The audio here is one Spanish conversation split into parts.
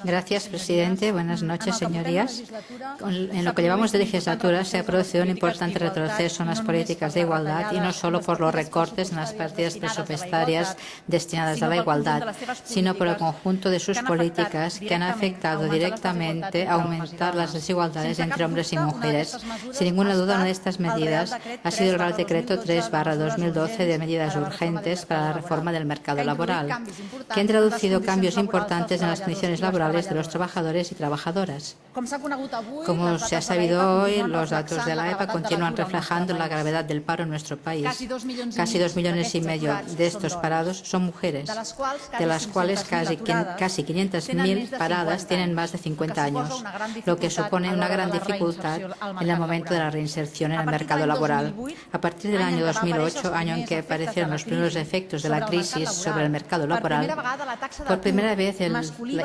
Gracias, presidente. Buenas noches, señorías. En lo que llevamos de legislatura se ha producido un importante retroceso en las políticas de igualdad y no solo por los recortes en las partidas presupuestarias destinadas a la igualdad, sino por el conjunto de sus políticas que han afectado directamente a aumentar las desigualdades entre hombres y mujeres. Sin ninguna duda, una de estas medidas ha sido el Real Decreto 3/2012 de medidas urgentes para la reforma del mercado laboral, que ha introducido cambios importantes en las condiciones laborales de los trabajadores y trabajadoras. Como se ha sabido hoy, los datos de la EPA continúan reflejando la gravedad del paro en nuestro país. Casi 2,5 millones de estos parados son mujeres, de las cuales casi 500.000 paradas tienen más de 50 años, lo que supone una gran dificultad en el momento de la reinserción en el mercado laboral. A partir del año 2008, año en que aparecieron los primeros efectos de la crisis sobre el mercado laboral, por primera vez el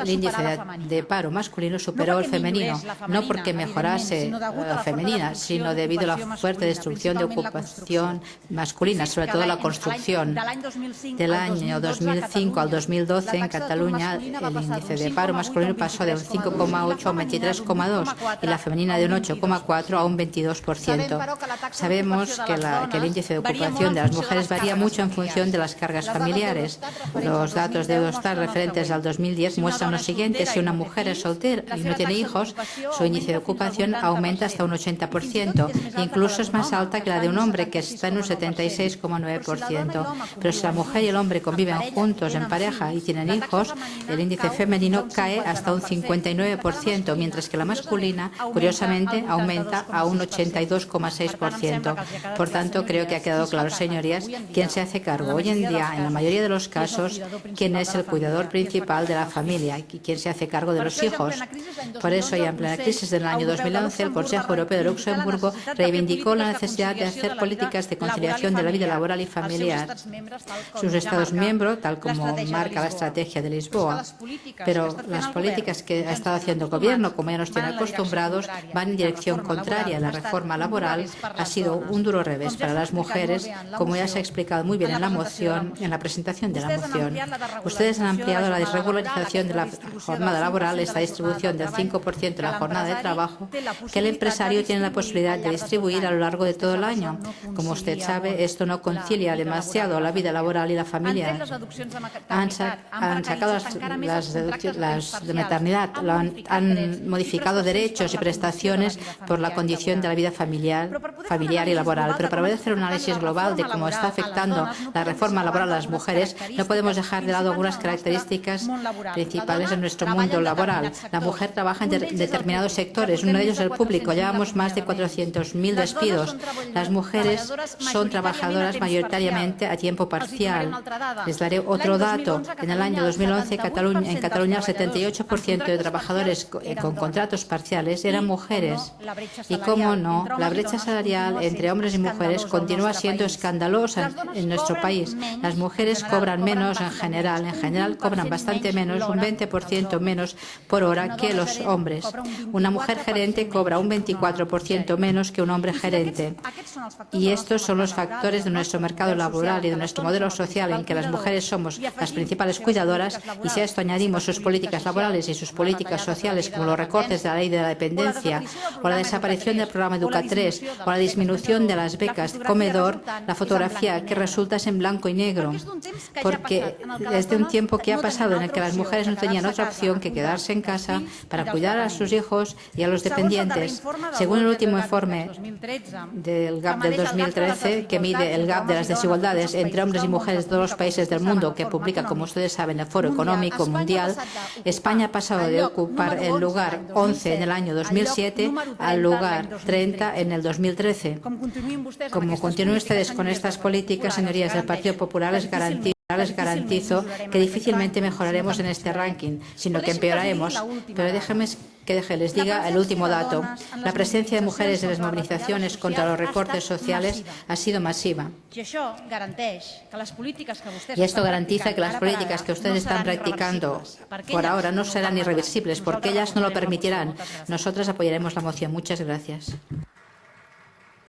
índice de paro masculino superó el femenino, no porque mejorase la femenina, sino debido a la fuerte destrucción de ocupación masculina, sobre todo la construcción. Del año 2005 al 2012, en Cataluña, el índice de paro masculino pasó de un 5,8 a un 23,2 y la femenina de un 8,4 a un 22%. Sabemos que el índice de ocupación de las mujeres varía mucho en función de las cargas familiares. Los datos de Eurostat referentes al 2010 muestran lo siguiente: si una mujer es soltera y no tiene hijos, su índice de ocupación aumenta hasta un 80%, e incluso es más alta que la de un hombre, que está en un 76,9%. Pero si la mujer y el hombre conviven juntos en pareja y tienen hijos, el índice femenino cae hasta un 59%, mientras que la masculina, curiosamente, aumenta a un 82,6%. Por tanto, creo que ha quedado claro, señorías, quién se hace cargo. Hoy en día, en la mayoría de los casos, quién es el cuidador principal de la familia y quién se hace cargo de los hijos. Por eso, ya en plena crisis del año 2011, el Consejo Europeo de Luxemburgo reivindicó la necesidad de hacer políticas de conciliación de la vida laboral y familiar. Sus Estados miembros, tal como marca la estrategia de Lisboa. Pero las políticas que ha estado haciendo el Gobierno, como ya nos tienen acostumbrados, van en dirección contraria. La reforma laboral ha sido un duro revés para las mujeres, como ya se ha explicado muy bien en la moción, en la presentación de la moción. Ustedes han ampliado la desregularización de la jornada laboral, esta distribución del 5% de la jornada de trabajo, que el empresario tiene la posibilidad de distribuir a lo largo de todo el año. Como usted sabe, esto no concilia demasiado la vida laboral y la familia. Han sacado las de maternidad, han modificado derechos y prestaciones por la condición de la vida familiar y laboral. Pero para poder hacer un análisis global de cómo está afectando la reforma laboral a las mujeres, no podemos dejar de lado algunas características principales en nuestro mundo laboral. La mujer trabaja en determinados sectores, uno de ellos el público. Llevamos más de 400.000 despidos. Las mujeres son trabajadoras mayoritariamente a tiempo parcial. Les daré otro dato. En el año 2011, en Cataluña, el 78% de trabajadores con contratos parciales eran mujeres. Y, cómo no, la brecha salarial entre hombres y mujeres continúa siendo escandalosa en nuestro país. Las mujeres cobran menos en general cobran bastante menos, un 20% menos por hora que los hombres. Una mujer gerente cobra un 24% menos que un hombre gerente. Y estos son los factores de nuestro mercado laboral y de nuestro modelo social, en que las mujeres somos las principales cuidadoras, y si a esto añadimos sus políticas laborales y sus políticas sociales, como los recortes de la ley de la dependencia o la desaparición del programa Educa3 o la disminución de las becas de comedor, la fotografía que resulta es en blanco y negro, porque desde un tiempo que ha pasado en el que las mujeres no tenían otra opción que quedarse en casa para cuidar a sus hijos y a los dependientes. Según el último informe del GAP del 2013, que mide el gap de las desigualdades entre hombres y mujeres de todos los países del mundo, que publica, como ustedes saben, el Foro Económico Mundial, España ha pasado de ocupar el lugar 11 en el año 2007 al lugar 30 en el 2013. Como continúen ustedes con estas políticas, señorías del Partido Popular, les garantizo que difícilmente mejoraremos en este ranking, sino que empeoraremos. Pero les diga el último dato. La presencia de mujeres en las movilizaciones contra los recortes sociales ha sido masiva. Y esto garantiza que las políticas que ustedes están practicando por ahora no serán irreversibles, porque ellas no lo permitirán. Nosotras apoyaremos la moción. Muchas gracias.